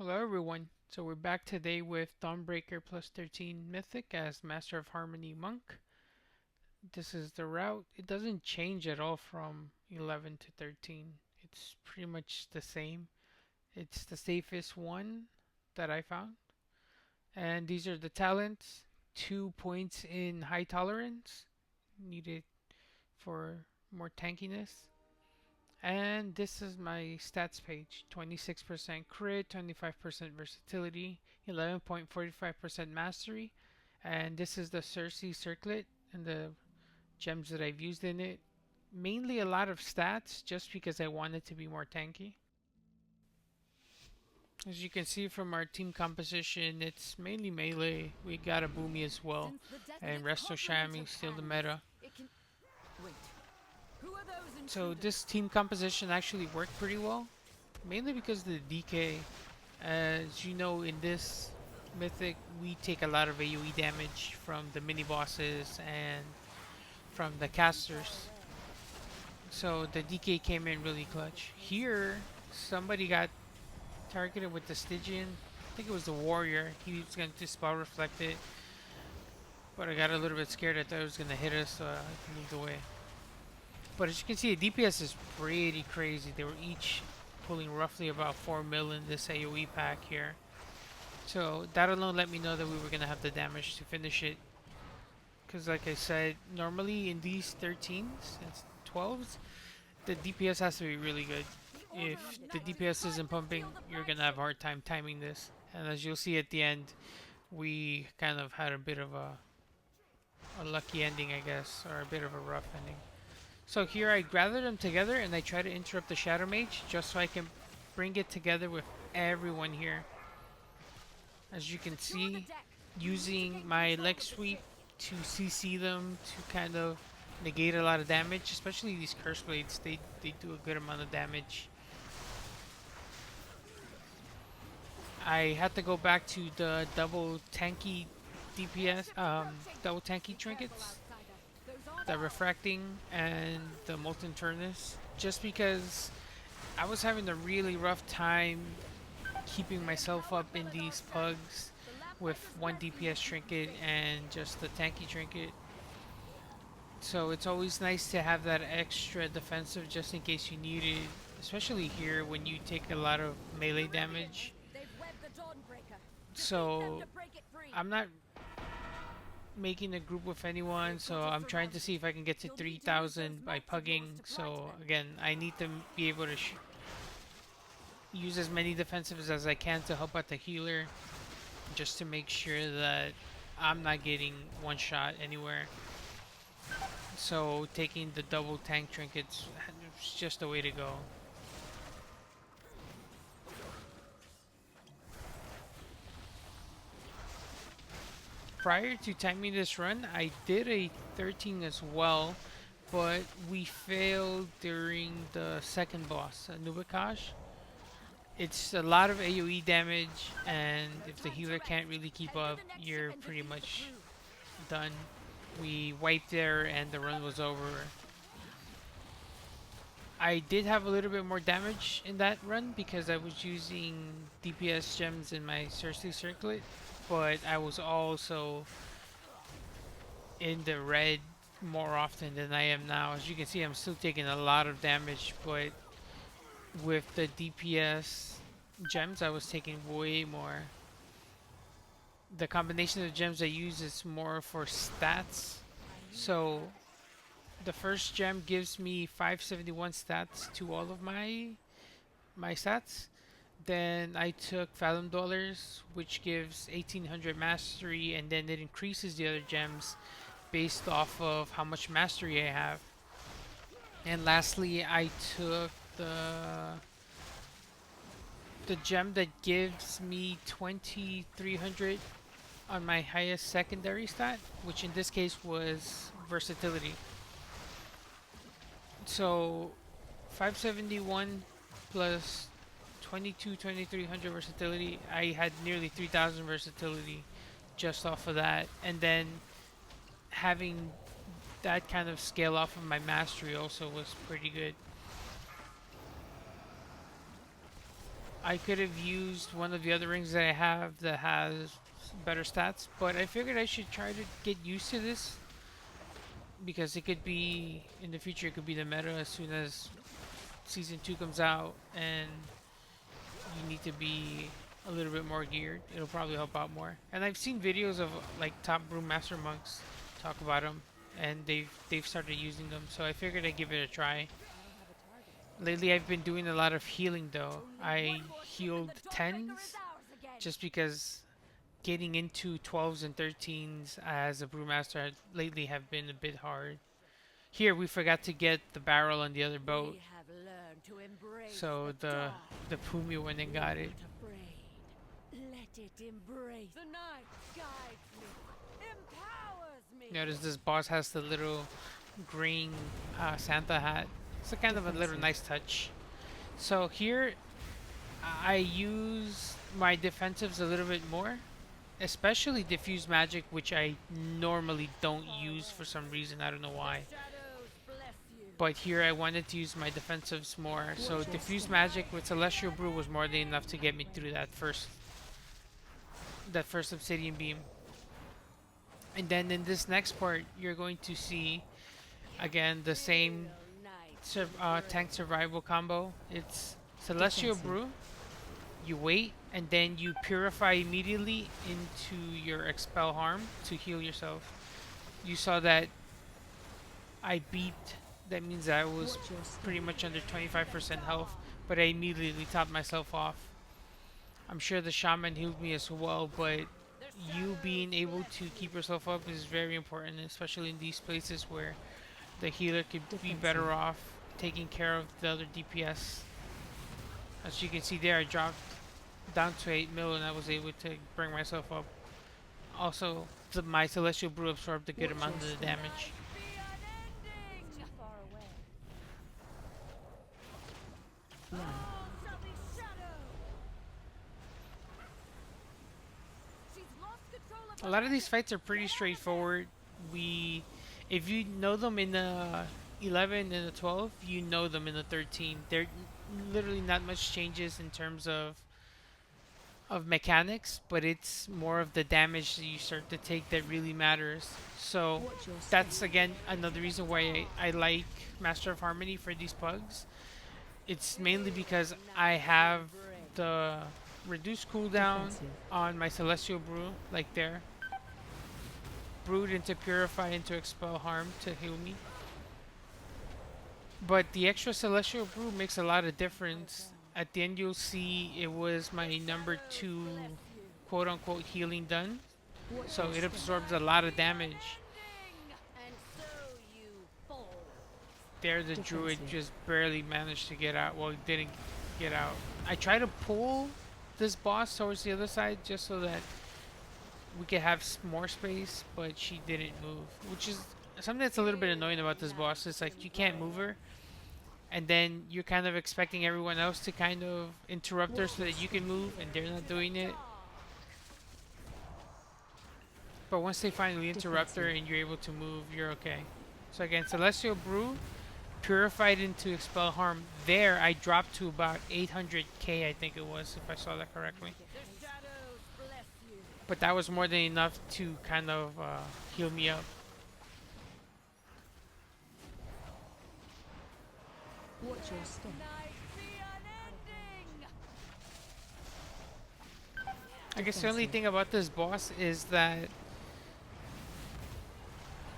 Hello everyone. So we're back today with Dawnbreaker plus 13 Mythic as Master of Harmony Monk. This is the route. It doesn't change at all from 11 to 13. It's pretty much the same. It's the safest one that I found. And these are the talents. 2 points in high tolerance, needed for more tankiness. And this is my stats page. 26% crit, 25% versatility, 11.45% mastery. And this is the Cersei circlet and the gems that I've used in it. Mainly a lot of stats just because I wanted to be more tanky. As you can see from our team composition, it's mainly melee. We got a Boomy as well. And Resto Shami, still the meta. So this team composition actually worked pretty well, mainly because of the DK. As you know, in this mythic, we take a lot of AoE damage from the mini bosses and from the casters. So the DK came in really clutch. Here, somebody got targeted with the Stygian. I think it was the warrior. He was going to spell reflect it, but I got a little bit scared. I thought it was going to hit us, so I moved away. But as you can see, the DPS is pretty crazy. They were each pulling roughly about 4 mil in this AoE pack here. So that alone let me know that we were going to have the damage to finish it. Because like I said, normally in these 13s and 12s, the DPS has to be really good. If the DPS isn't pumping, you're going to have a hard time timing this. And as you'll see at the end, we kind of had a bit of a lucky ending, I guess, or a bit of a rough ending. So here I gather them together and I try to interrupt the Shadow Mage just so I can bring it together with everyone here. As you can see, using my leg sweep to CC them to kind of negate a lot of damage, especially these Curse Blades, they do a good amount of damage. I had to go back to the double tanky DPS, double tanky trinkets, the refracting and the molten furnace, just because I was having a really rough time keeping myself up in these pugs with one DPS trinket and just the tanky trinket. So it's always nice to have that extra defensive just in case you need it, especially here when you take a lot of melee damage. So I'm not making a group with anyone, so I'm trying to see if I can get to 3,000 by pugging. So again, I need to be able to use as many defensives as I can to help out the healer, just to make sure that I'm not getting one shot anywhere. So taking the double tank trinkets is just the way to go. Prior to timing this run, I did a 13 as well, but we failed during the second boss, Anub'ikkaj. It's a lot of AoE damage, and if the healer can't really keep up, you're pretty much done. We wiped there and the run was over. I did have a little bit more damage in that run because I was using DPS gems in my Cersei circlet, but I was also in the red more often than I am now. As you can see, I'm still taking a lot of damage, but with the DPS gems, I was taking way more. The combination of gems I use is more for stats. So the first gem gives me 571 stats to all of my stats. Then I took Fathom Dollars, which gives 1800 mastery, and then it increases the other gems based off of how much mastery I have. And lastly, I took the gem that gives me 2300 on my highest secondary stat, which in this case was versatility. So 571 plus 2300 versatility, I had nearly 3000 versatility just off of that. And then having that kind of scale off of my mastery also was pretty good. I could have used one of the other rings that I have that has better stats, but I figured I should try to get used to this because it could be in the future. It could be the meta as soon as season 2 comes out, and you need to be a little bit more geared. It'll probably help out more. And I've seen videos of like top Brewmaster monks talk about them, and they've started using them. So I figured I'd give it a try. Lately, I've been doing a lot of healing though. I healed 10s just because getting into 12s and 13s as a Brewmaster lately have been a bit hard. Here, we forgot to get the barrel on the other boat, so the Pumi went and got it. Notice this boss has the little green Santa hat. It's a kind of a little nice touch. So here, I use my defensives a little bit more, especially diffuse magic, which I normally don't use for some reason. I don't know why. But here I wanted to use my defensives more. So diffuse magic with Celestial Brew was more than enough to get me through that first obsidian beam. And then in this next part, you're going to see again the same tank survival combo. It's Celestial Brew, you wait, and then you purify immediately into your Expel Harm to heal yourself. You saw that I beat, that means I was pretty much under 25% health, but I immediately topped myself off. I'm sure the shaman healed me as well, but you being able to keep yourself up is very important, especially in these places where the healer could be better off taking care of the other DPS. As you can see there, I dropped down to 8 mil and I was able to bring myself up. Also, my Celestial Brew absorbed a good amount of the damage. A lot of these fights are pretty straightforward. If you know them in the 11 and the 12, you know them in the 13. There literally not much changes in terms of mechanics, but it's more of the damage that you start to take that really matters. So that's again another reason why I like Master of Harmony for these pugs. It's mainly because I have the reduced cooldown on my Celestial Brew, like there. Brewed into Purify into Expel Harm to heal me. But the extra Celestial Brew makes a lot of difference. At the end you'll see it was my number 2 quote unquote healing done. So it absorbs a lot of damage. There the druid just barely managed to get out. Well, it didn't get out. I tried to pull this boss towards the other side just so that we could have more space, but she didn't move, which is something that's a little bit annoying about this boss. It's like you can't move her, and then you're kind of expecting everyone else to kind of interrupt her so that you can move, and they're not doing it. But once they finally interrupt her and you're able to move, you're okay. So again, Celestial Brew, purified into Expel Harm. There, I dropped to about 800k, I think it was, if I saw that correctly. But that was more than enough to kind of heal me up. Watch your step. I guess the only thing about this boss is that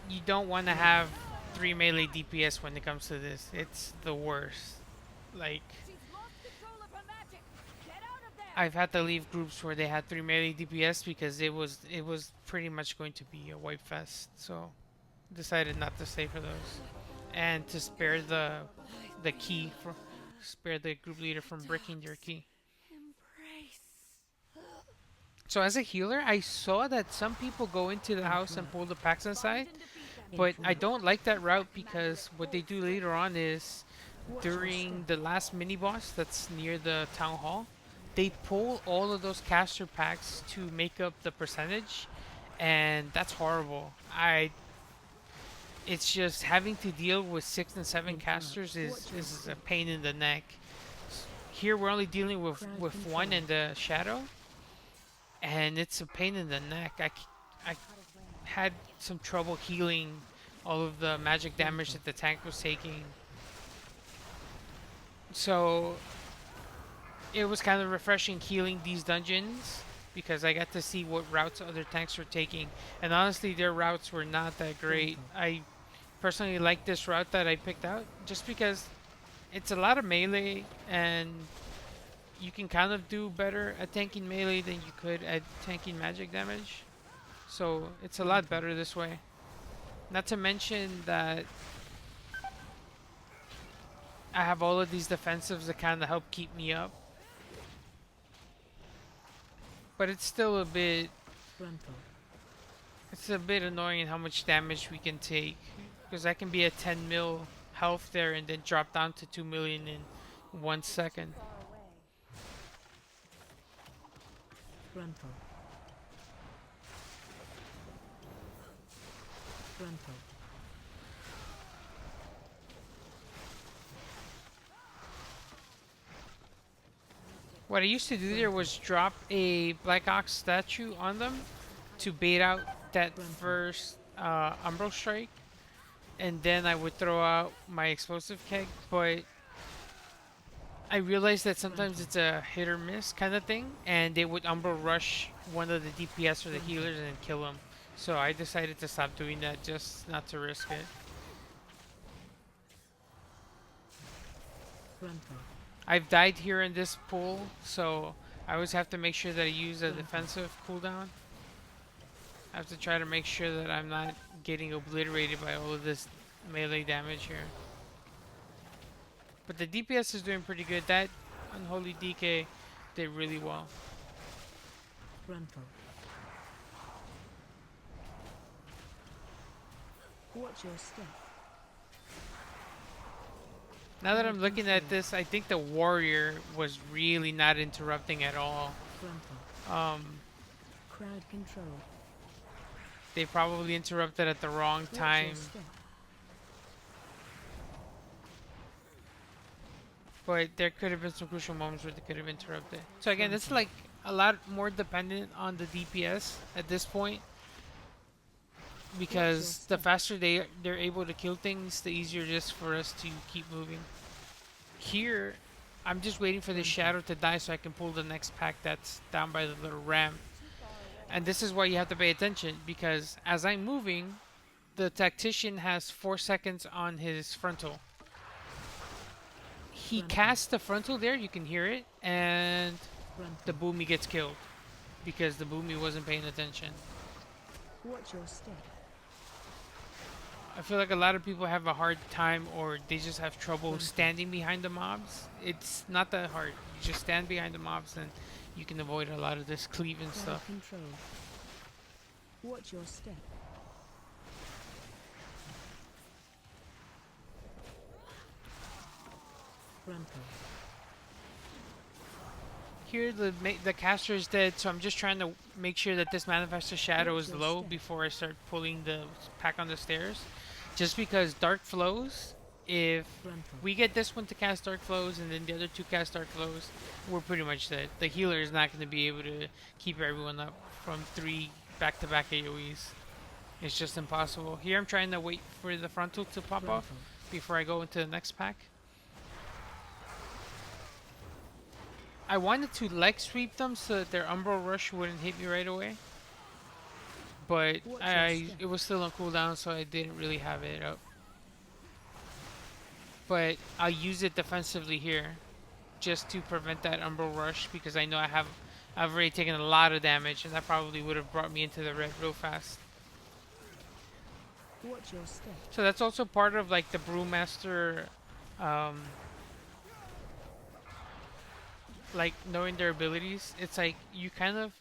you don't want to have 3 melee DPS when it comes to this. It's the worst. Like, I've had to leave groups where they had 3 melee DPS because it was pretty much going to be a wipe fest. So decided not to stay for those, and to spare the key for spare the group leader from breaking their key. So as a healer, I saw that some people go into the house and pull the packs inside, but I don't like that route because what they do later on is during the last mini boss that's near the town hall, they pull all of those caster packs to make up the percentage, and that's horrible. It's just having to deal with 6 and 7 casters is a pain in the neck. Here we're only dealing with Crowd one control. in the shadow, and it's a pain in the neck. I had some trouble healing all of the magic damage that the tank was taking. So it was kind of refreshing healing these dungeons because I got to see what routes other tanks were taking. And honestly, their routes were not that great. I personally like this route that I picked out just because it's a lot of melee and you can kind of do better at tanking melee than you could at tanking magic damage. So it's a lot better this way. Not to mention that I have all of these defensives that kind of help keep me up. But it's still a bit Frontal. it's a bit annoying how much damage we can take because I can be at 10 mil health there and then drop down to 2 million in 1 second. Frontal. Frontal. What I used to do there was drop a Black Ox statue on them to bait out that first Umbral Strike, and then I would throw out my explosive keg, but I realized that sometimes it's a hit or miss kind of thing, and they would Umbral Rush one of the DPS or the healers and then kill them. So I decided to stop doing that just not to risk it. Frontal. I've died here in this pool, so I always have to make sure that I use a defensive cooldown. I have to try to make sure that I'm not getting obliterated by all of this melee damage here. But the DPS is doing pretty good. That Unholy DK did really well. Frontal. Watch your step. Now that I'm looking at this, I think the warrior was really not interrupting at all. Frontal. Crowd control. They probably interrupted at the wrong Watch your time. step. But there could have been some crucial moments where they could have interrupted. So again, it's like a lot more dependent on the DPS at this point. Because the faster they're able to kill things, the easier it is for us to keep moving. Here, I'm just waiting for the shadow to die so I can pull the next pack that's down by the little ramp. And this is why you have to pay attention, because as I'm moving, the tactician has 4 seconds on his frontal. He casts the frontal there, you can hear it, and the boomy gets killed because the boomy wasn't paying attention. Watch your step. I feel like a lot of people have a hard time or they just have trouble standing behind the mobs. It's not that hard. You just stand behind the mobs and you can avoid a lot of this cleave and Crowd stuff. control. Watch your step. Frontal. Here the caster is dead, so I'm just trying to make sure that this Manifestor Shadow is low before I start pulling the pack on the stairs. Just because Dark Flows, if we get this one to cast Dark Flows and then the other two cast Dark Flows, we're pretty much dead. The healer is not going to be able to keep everyone up from 3 back-to-back AoEs. It's just impossible. Here I'm trying to wait for the frontal to pop off before I go into the next pack. I wanted to leg sweep them so that their Umbral Rush wouldn't hit me right away. But it was still on cooldown, so I didn't really have it up. But I'll use it defensively here, just to prevent that Umbral Rush, because I know I've already taken a lot of damage, and that probably would have brought me into the red real fast. Watch your step. So that's also part of like the Brewmaster, like knowing their abilities. It's like you kind of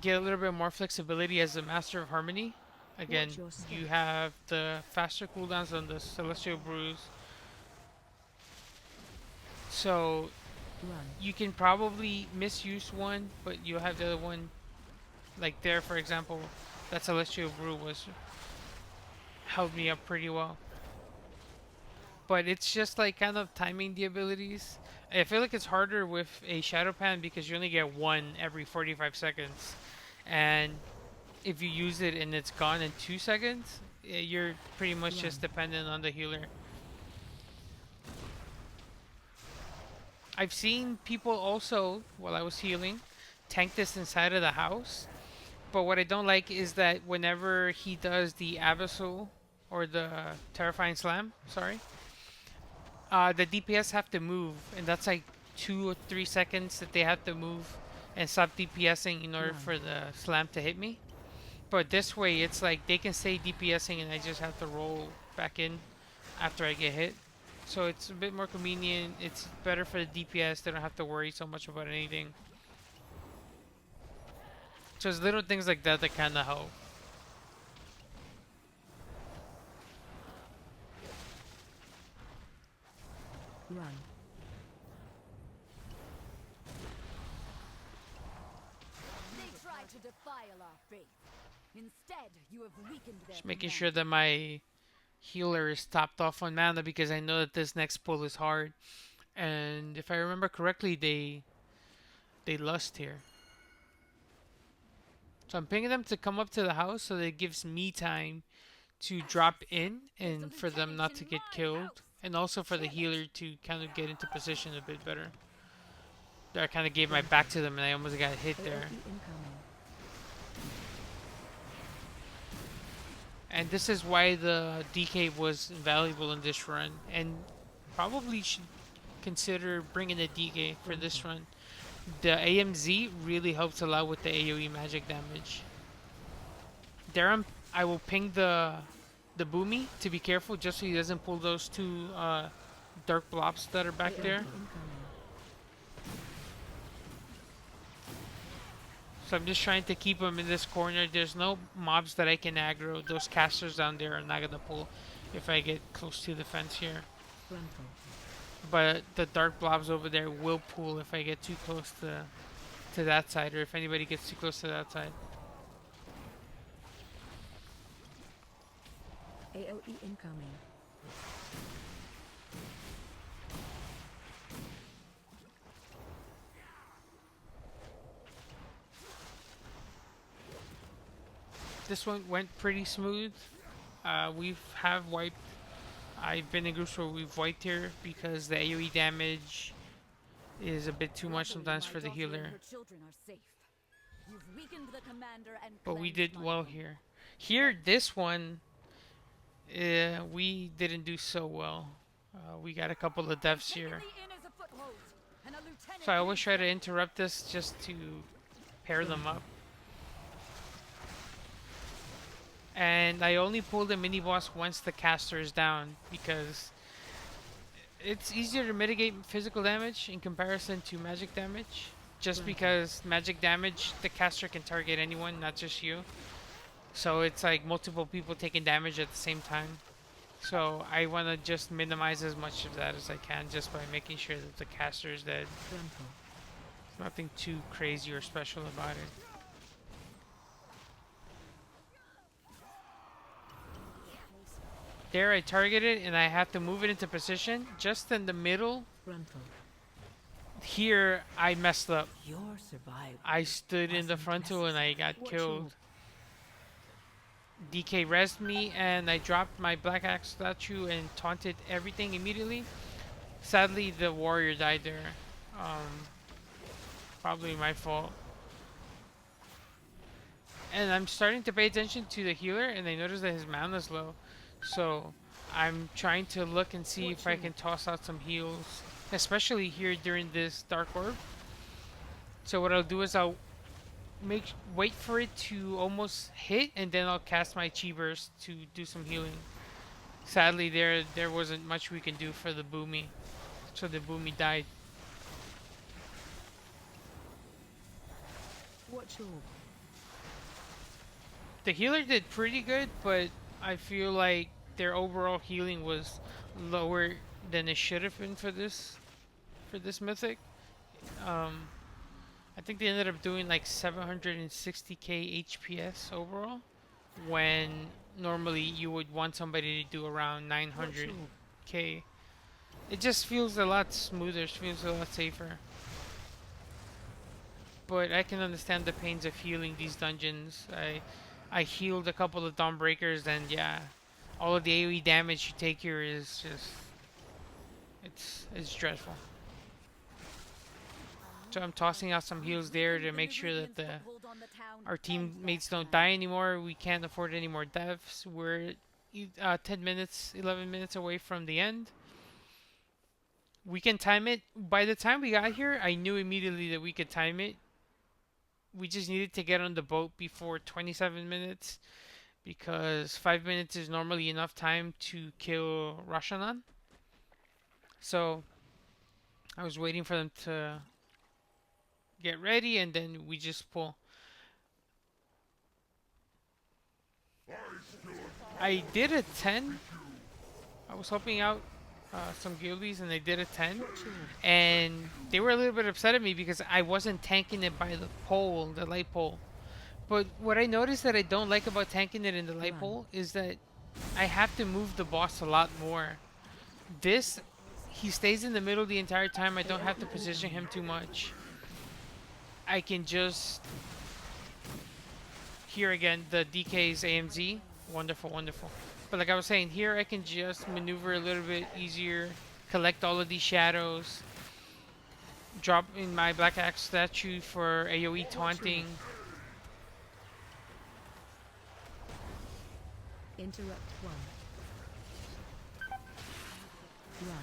get a little bit more flexibility as a Master of Harmony. Again, you have the faster cooldowns on the Celestial Brews. So you can probably misuse one, but you'll have the other one. Like there, for example, that Celestial Brew held me up pretty well. but it's just like kind of timing the abilities. I feel like it's harder with a Shadow Pan because you only get one every 45 seconds, and if you use it and it's gone in 2 seconds, you're pretty much just Run. dependent on the healer. I've seen people also, while I was healing, tank this inside of the house. But what I don't like is that whenever he does the Abyssal or the Terrifying Slam, sorry, the DPS have to move, and that's like 2 or 3 seconds that they have to move and stop DPSing in order Run. for the slam to hit me. But this way, it's like they can stay DPSing and I just have to roll back in after I get hit. So it's a bit more convenient. It's better for the DPS. They don't have to worry so much about anything. So it's little things like that that kind of help. Run. They tried to defile our faith. Instead, you have weakened their Just making command. sure that my healer is topped off on mana because I know that this next pull is hard. And if I remember correctly, they lust here. So I'm pinging them to come up to the house so that it gives me time to drop in and for them not to get killed. And also for the healer to kind of get into position a bit better. There I kind of gave my back to them and I almost got hit there. AoE incoming. And this is why the DK was invaluable in this run. And probably should consider bringing a DK for this run. The AMZ really helps a lot with the AoE magic damage. There I will ping the Boomy to be careful just so he doesn't pull those two dark blobs that are back AoE there. incoming. So I'm just trying to keep him in this corner. There's no mobs that I can aggro. Those casters down there are not gonna pull if I get close to the fence here. Frontal. But the dark blobs over there will pull if I get too close to that side, or if anybody gets too close to that side. AoE incoming. This one went pretty smooth. We have wiped. I've been in groups where we've wiped here because the AoE damage is a bit too much sometimes for the healer. But we did well here. Here, this one, we didn't do so well. We got a couple of deaths here. So I always try to interrupt this just to pair them up. And I only pull the mini boss once the caster is down because it's easier to mitigate physical damage in comparison to magic damage. Just because magic damage, the caster can target anyone, not just you. So it's like multiple people taking damage at the same time. So I want to just minimize as much of that as I can just by making sure that the caster is dead. Frontal. Nothing too crazy or special about it. There I target it and I have to move it into position just in the middle. Frontal. Here I messed up. Your survival. I stood in the frontal and I got Watch killed. DK rezzed me and I dropped my black axe statue and taunted everything immediately. Sadly the warrior died there. Probably my fault. And I'm starting to pay attention to the healer and I notice that his mana's low. So I'm trying to look and see if I can toss out some heals, especially here during this dark orb. So what I'll do is I'll wait for it to almost hit and then I'll cast my chi burst to do some healing. Sadly there wasn't much we can do for the Boomy. So the Boomy died. Watch your. The healer did pretty good, but I feel like their overall healing was lower than it should have been for this mythic. I think they ended up doing like 760k HPS overall, when normally you would want somebody to do around 900k. It just feels a lot smoother, it feels a lot safer. But I can understand the pains of healing these dungeons. I healed a couple of Dawnbreakers, and yeah, all of the AoE damage you take here is just it's dreadful. So I'm tossing out some heals there to make sure that our teammates don't die anymore. We can't afford any more deaths. We're 10 minutes, 11 minutes away from the end. We can time it. By the time we got here, I knew immediately that we could time it. We just needed to get on the boat before 27 minutes because 5 minutes is normally enough time to kill Rasha'nan. So I was waiting for them to get ready and then we just pull. I did a 10. I was helping out some guildies and they did a 10. And they were a little bit upset at me because I wasn't tanking it by the pole, the light pole. But what I noticed that I don't like about tanking it in the light pole is that I have to move the boss a lot more. This, he stays in the middle the entire time. I don't have to position him too much. I can just... Here again, the DK's AMZ. Wonderful, wonderful. But like I was saying, here I can just maneuver a little bit easier, collect all of these shadows, drop in my Black Axe statue for AoE taunting. Interrupt 1. Run.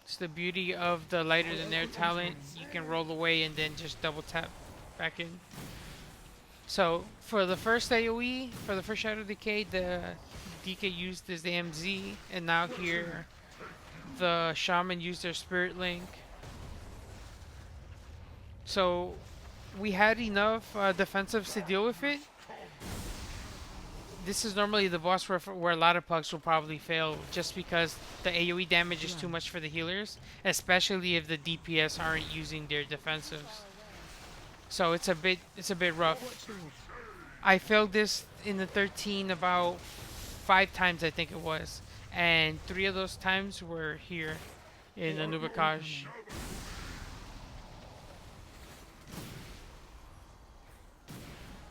It's the beauty of the lighter than air talent. You can roll away and then just double tap back in. So for the first AoE, for the first Shadow Decay, the DK used his AMZ, and now here the Shaman used their Spirit Link. So we had enough defensives to deal with it. This is normally the boss where a lot of pugs will probably fail just because the AoE damage is too much for the healers, especially if the DPS aren't using their defensives. So it's a bit rough. I failed this in the 13 about 5 times, I think it was, and 3 of those times were here in Anub'ikkaj.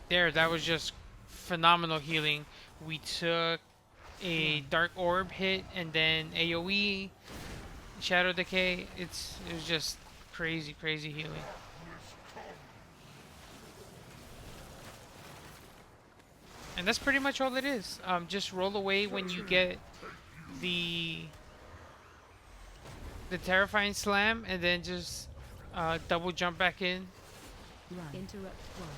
There, that was just phenomenal healing. We took a Dark Orb hit and then AoE, Shadow Decay. It was just crazy healing. And that's pretty much all it is. Just roll away when you get the terrifying slam, and then just double jump back in.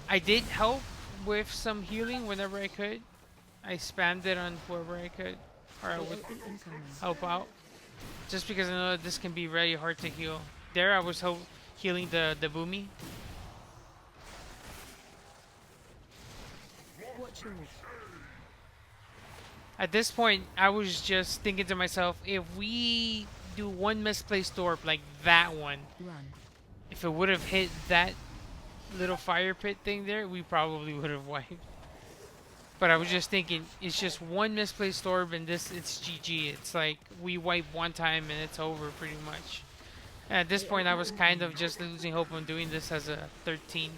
I did help with some healing whenever I could. I spammed it on whoever I could, or I would help out. Just because I know that this can be very hard to heal. There, I was healing the Boomy. At this point, I was just thinking to myself, if we do one misplaced orb like that one, if it would have hit that little fire pit thing there, we probably would have wiped. But I was just thinking, it's just one misplaced orb and it's GG. It's like we wipe one time and it's over pretty much. And at this point, I was kind of just losing hope on doing this as a 13.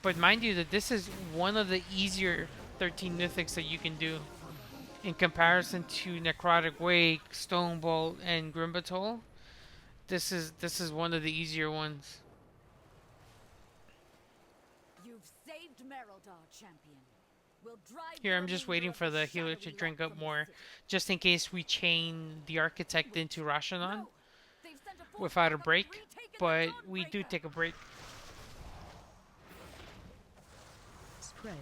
But mind you that this is one of the easier 13 mythics that you can do. In comparison to Necrotic Wake, Stone Bolt, and Grimbatol, this is one of the easier ones. You've saved Merodar, champion. We'll drive Here, I'm just waiting for the healer to drink up more, just in case we chain the Architect into Rasha'nan without a break. But we do take a break. Spread.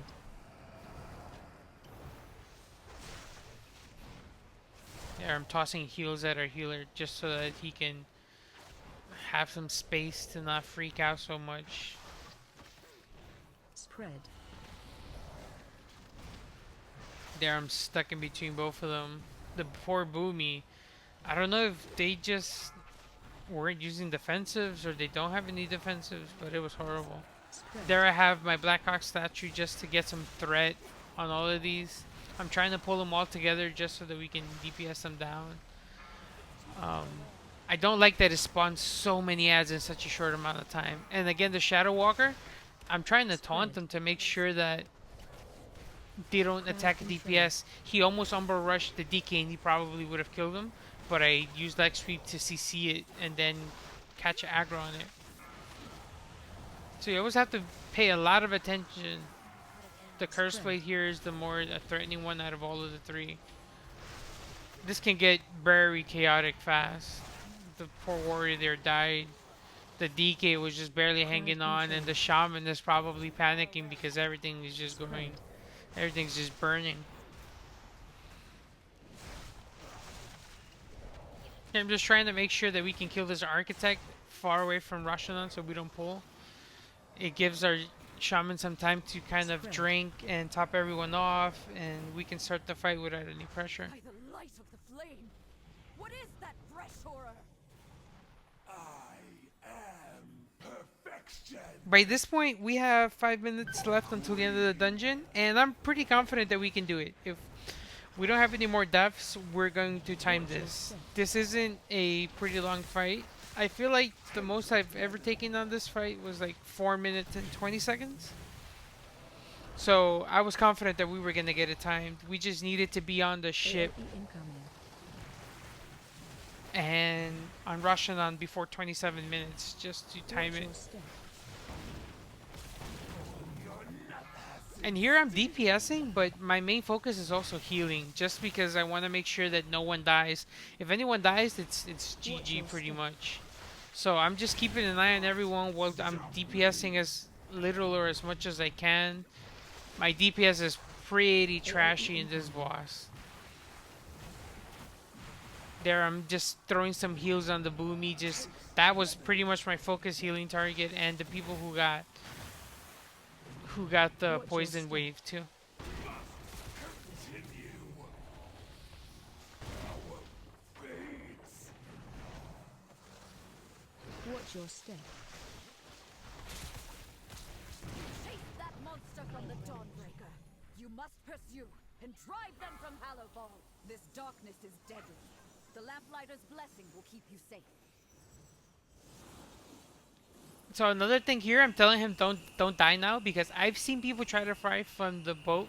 Yeah, I'm tossing heals at our healer just so that he can have some space to not freak out so much. Spread. There, I'm stuck in between both of them. The poor Boomy, I don't know if they just weren't using defensives or they don't have any defensives, but it was horrible. There I have my Black Ox statue just to get some threat on all of these. I'm trying to pull them all together just so that we can DPS them down. Um, I don't like that it spawns so many ads in such a short amount of time. And again, the Shadow Walker, I'm trying to taunt them to make sure that they don't attack DPS. He almost Umber rushed the DK and he probably would have killed him. But I used Leg Sweep to CC it and then catch aggro on it. So you always have to pay a lot of attention. The Curse Blade here is the more threatening one out of all of the three. This can get very chaotic fast. The poor warrior there died. The DK was just barely hanging on, and the shaman is probably panicking because everything is just going, everything's just burning. I'm just trying to make sure that we can kill this architect far away from Rasha'nan so we don't pull. It gives our shaman some time to kind of drink and top everyone off, and we can start the fight without any pressure. By the light of the flame, what is that fresh horror? I am perfection. By this point, we have 5 minutes left until the end of the dungeon, and I'm pretty confident that we can do it. If we don't have any more deaths, we're going to time this. This isn't a pretty long fight. I feel like the most I've ever taken on this fight was like 4 minutes and 20 seconds. So I was confident that we were going to get it timed. We just needed to be on the ship and on Rasha'nan before 27 minutes just to time it. And here I'm DPSing, but my main focus is also healing, just because I want to make sure that no one dies. If anyone dies, it's GG pretty much. So I'm just keeping an eye on everyone while I'm DPSing as little or as much as I can. My DPS is pretty trashy in this boss. There I'm just throwing some heals on the Boomy. That was pretty much my focus healing target, and the people who got the poison wave too. Watch your step. Chase that monster from the Dawnbreaker. You must pursue and drive them from Hallowfall. This darkness is deadly. The Lamplighter's blessing will keep you safe. So another thing here, I'm telling him don't die now, because I've seen people try to fly from the boat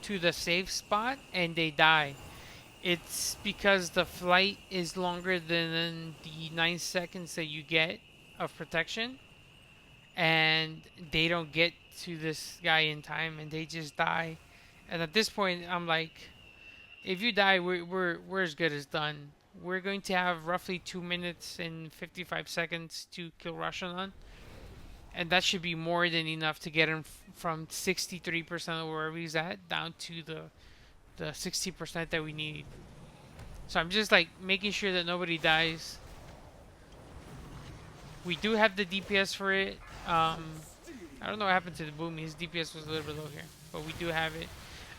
to the safe spot and they die. It's because the flight is longer than the 9 seconds that you get of protection, and they don't get to this guy in time and they just die. And at this point, I'm like, if you die, we're as good as done. We're going to have roughly 2 minutes and 55 seconds to kill Rasha'nan. And that should be more than enough to get him from 63% of wherever he's at down to the 60% that we need. So I'm just like making sure that nobody dies. We do have the DPS for it. I don't know what happened to the Boomy. His DPS was a little bit low here, but we do have it.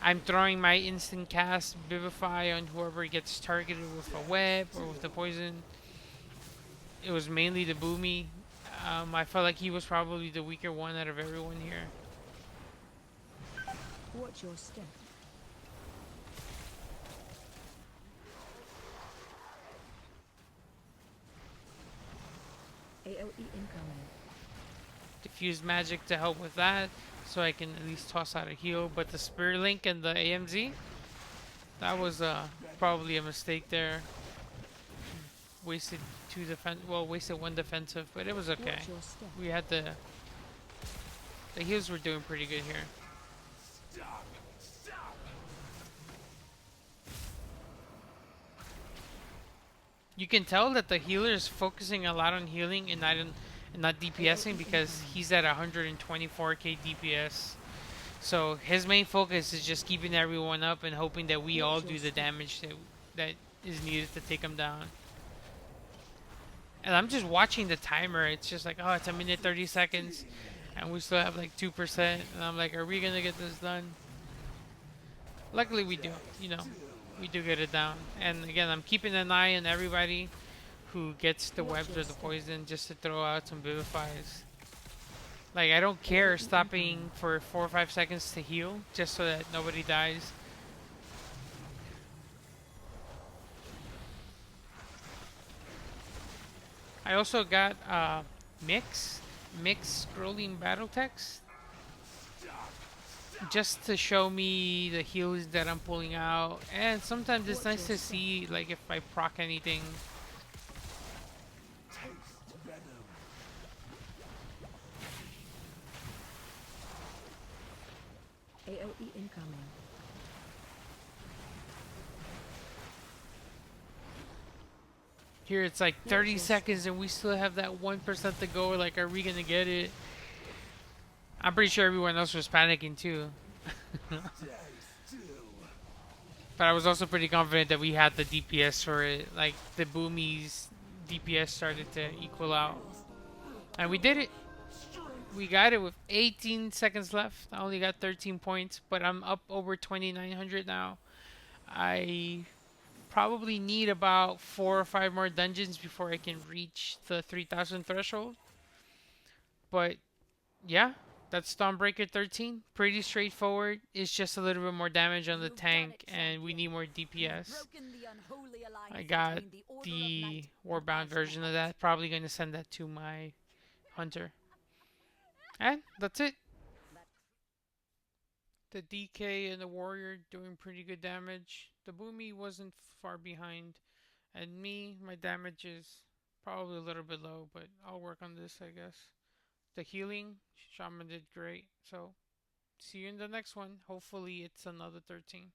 I'm throwing my instant cast Vivify on whoever gets targeted with a web or with the poison. It was mainly the Boomy. I felt like he was probably the weaker one out of everyone here. Watch your step. AOE incoming. Diffuse magic to help with that, so I can at least toss out a heal. But the Spirit Link and the AMZ, that was probably a mistake there. Wasted wasted 1 defensive, but it was okay. We had the heals were doing pretty good here. You can tell that the healer is focusing a lot on healing and not DPSing, because he's at 124k DPS. So his main focus is just keeping everyone up and hoping that we all do the damage that is needed to take him down. And I'm just watching the timer. It's just like, oh, it's 1 minute 30 seconds, and we still have like 2%. And I'm like, are we gonna get this done? Luckily, we do. You know, we do get it down. And again, I'm keeping an eye on everybody who gets the webs or the poison, just to throw out some Vivifies. Like, I don't care stopping for 4 or 5 seconds to heal, just so that nobody dies. I also got mix scrolling battle text just to show me the heals that I'm pulling out, and sometimes it's Watch nice your to step. see like if I proc anything. Taste venom. AoE incoming. Here it's like Watch 30 your seconds and we still have that 1% to go. Like, are we gonna get it? I'm pretty sure everyone else was panicking too. Stay still. But I was also pretty confident that we had the DPS for it. Like, the Boomy's DPS started to equal out. And we did it. We got it with 18 seconds left. I only got 13 points, but I'm up over 2,900 now. I probably need about 4 or 5 more dungeons before I can reach the 3,000 threshold. But yeah, that's Dawnbreaker 13. Pretty straightforward. It's just a little bit more damage on the You've done tank, it, and we champion. need more You've DPS. broken the unholy alliance I got between the Order of the Night Warbound and version of Ascendant. that. Probably going to send that to my hunter. And that's it. The DK and the warrior doing pretty good damage. The Boomy wasn't far behind. And me, my damage is probably a little bit low, but I'll work on this, I guess. The healing, Shaman did great. So, see you in the next one. Hopefully, it's another 13.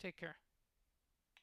Take care.